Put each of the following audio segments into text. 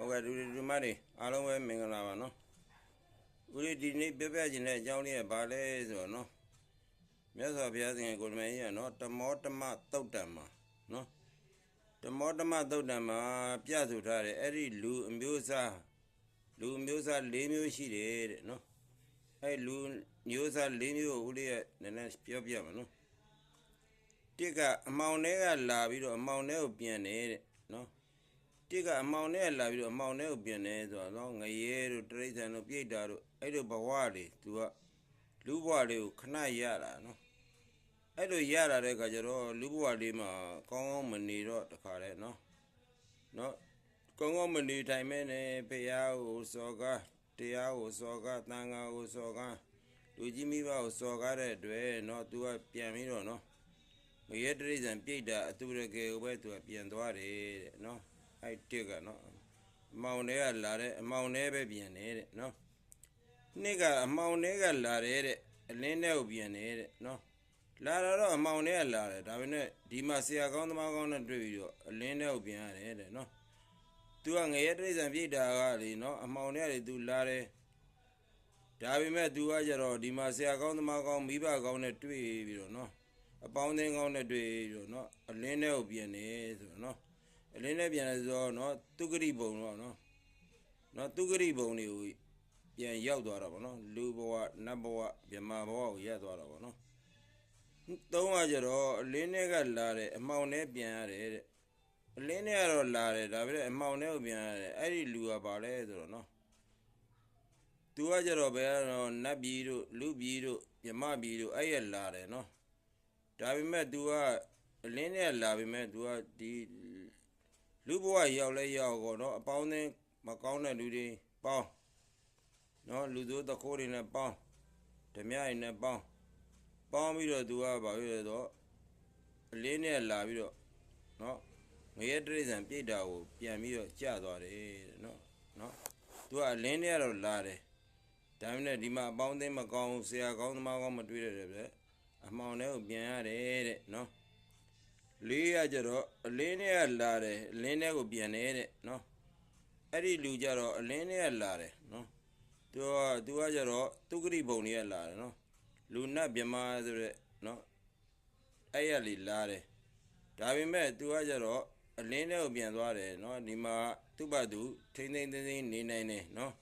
ဟုတ်ကဲ့ဒီမလေးအားလုံးပဲမင်္ဂလာပါနော်ဦးလေးဒီနေ့ပြပြခြင်းတဲ့အကြောင်းလေးကဘာလဲဆိုတော့နော်မြတ်စွာဘုရားရှင်ကိုယ်တော်မြတ်ကြီးကနော်တမောတမသုတ်တံမှာနော်တမောတမသုတ်တံမှာပြဆိုထားတယ်အဲ့ဒီလူအမျိုးအစား၄မျိုးရှိတယ်တဲ့နော်အဲ့လူမျိုးစား၄မျိုးကိုဦးလေးကနည်းနည်းပြောပြမှာနော်တစ်ကအမောင်ထဲကလာပြီးတော့အမောင်ထဲကိုပြန်နေတဲ့နော်တစ်ကအမောင်ထဲလာပြီးတော့အမောင်ထဲကိုပြန်နေဆိုတော့ငရဲတို့တိရစ္ဆာန်တို့ပြိတ္တာတို့အဲ့လိုဘဝတွေသူကလူဘဝတွေကိုခဏရတာနော်အဲ့လိုရလာတဲ့အခါကျတော့လူဘဝလေးမှာကောင်းကောင်းမနေတော့တခါလဲနော်ကောင်းကောင်းမနေထိုင်မဲနဲ့ဘုရားကိုစော်ကားတရားကိုစော်ကားသံဃာကိုစော်ကားလူကြီးမိဘကိုစော်ကားတဲ့အတွက်နော်သူကပြန်ပြီးတော့နော်ငရဲတိရစ္ဆာန်ပြိတ္တာအတူတကယ်ကိုပဲသူကပြန်သွားတယ်တဲ့နော်အဲ့တစ်ကနော်အမောင်ထဲကလာတဲ့အမောင်ထဲပဲပြန်နေတဲ့နော်နှစ်ကအမောင်ထဲကလာတဲ့အလင်းထဲကိုပြန်နေတဲ့နော်လာတော့အမောင်ထဲကလာတယ်ဒါပေမဲ့ဒီမှာဆရာကောင်းသမားကောင်းနဲ့တွေ့ပြီးတော့အလင်းထဲကိုပြန်ရတယ်တဲ့နော်သူကငရဲတိရစ္ဆာန်ပြိတ္တာကလေနော်အမောင်ထဲကလေသူလာတယ်ဒါပေမဲ့သူကကြတော့ဒီမှာဆရာကောင်းသမားကောင်းမိဘကောင်းနဲ့တွေ့ပြီးတော့နော်အပေါင်းအသင်းကောင်းနဲ့တွေ့ပြီးတော့နော်အလင်းထဲကိုပြန်နေဆိုတော့နော်အလင်းနဲ့ပြန်လဲဆိုတော့နော်သူဂရိဘုံတော့နော်သူဂရိဘုံတွေကိုပြန်ရောက်သွားတာပေါ့နော်လူဘဝနတ်ဘဝဗြဟ္မာဘဝကိုရက်သွားတာပေါ့နော်သုံးကကြတော့အလင်းနဲ့ကလာတယ်အမှောင်နဲ့ပြန်ရတယ်တဲ့အလင်းနဲ့ကတော့လာတယ်ဒါပေမဲ့အမှောင်နဲ့ကိုပြန်ရတယ်အဲ့ဒီလူကဘာလဲဆိုတော့နော်သူကကြတော့ဘယ်ကတော့နတ်ပြည်တို့လူပြည်တို့ဗြဟ္မာပြည်တို့အဲ့ရလာတယ်နော်ဒါပေမဲ့သူကအလင်းနဲ့လာပေမဲ့သူကဒီလူဘဝရောက်လဲရောက်တော့နော်အပေါင်းအသင်းမကောင်းတဲ့လူတွေပေါင်းနော်လူစိုးတခိုးတွေနဲ့ပေါင်းဓမြတွေနဲ့ပေါင်းပြီးတော့သူကဘာဖြစ်လဲတော့အလင်းနဲ့လာပြီးတော့နော်ငရဲတိရစ္ဆာန်ပြိတ္တာကိုပြန်ပြီးတော့ကျသွားတယ်တဲ့နော်သူကအလင်းနဲ့တော့လာတယ်ဒါပေမဲ့ဒီမှာအပေါင်းအသင်းမကောင်းဆရာကောင်းသမားကောင်းမတွေ့ရတယ်ဗျအမှောင်ထဲကိုပြန်ရတယ်တဲ့နော်လေးရကြတော့အလင်းနဲ့ကလာတယ်အလင်းထဲကိုပြန်နေတဲ့နော်အဲ့ဒီလူကြတော့အလင်းနဲ့ကလာတယ်နော်သူကကြတော့သူဂရိဘုံတွေကလာတယ်နော်လူနတ်ဗြဟ္မာဆိုတဲ့နော်အဲ့ရလီလာတယ်ဒါပေမဲ့သူကကြတော့အလင်းထဲကိုပြန်သွားတယ်နော်ဒီမှာသူ့ဘသူထိမ့်သိမ့်နေနိုင်တယ်နော်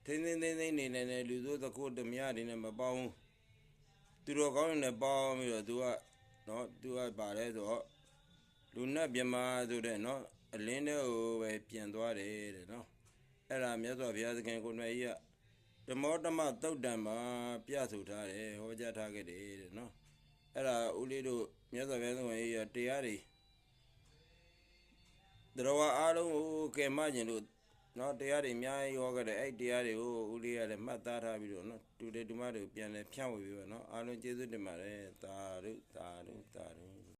ထိမ့်သိမ့်နေနိုင်တယ်လူစိုးသခိုးဓမြတွေနဲ့မပေါင်းဘူးသူတော်ကောင်းတွေနဲ့ပေါင်းပြီးတော့သူကပါလဲဆိုတော့လူနတ်ဗြဟ္မာဆိုတဲ့နော်အလင်းထဲကိုပဲပြန်သွားတယ်တဲ့နော်အဲ့ဒါမြတ်စွာဘုရားသခင်ကိုယ်တော်ကြီးကဓမ္မောတမသုတ်တံမှာပြဆိုထားတယ်ဟောကြားထားခဲ့တယ်တဲ့နော်အဲ့ဒါဦးလေးတို့မြတ်စွာဘုရားသခင်ကြီးကတရားတွေတော်ဝါအားလုံးကိုကယ်မခြင်းလို့နော်တရားတွေအများကြီးဟောခဲ့တယ်အဲ့တရားတွေကိုဦးလေးကလည်းမှတ်သားထားပြီးတော့နော်တူတယ်တူမတွေကိုပြန်လဲဖြန့်ဝေပြီးတော့နော်အားလုံးကျေးဇူးတင်ပါတယ်သာဓု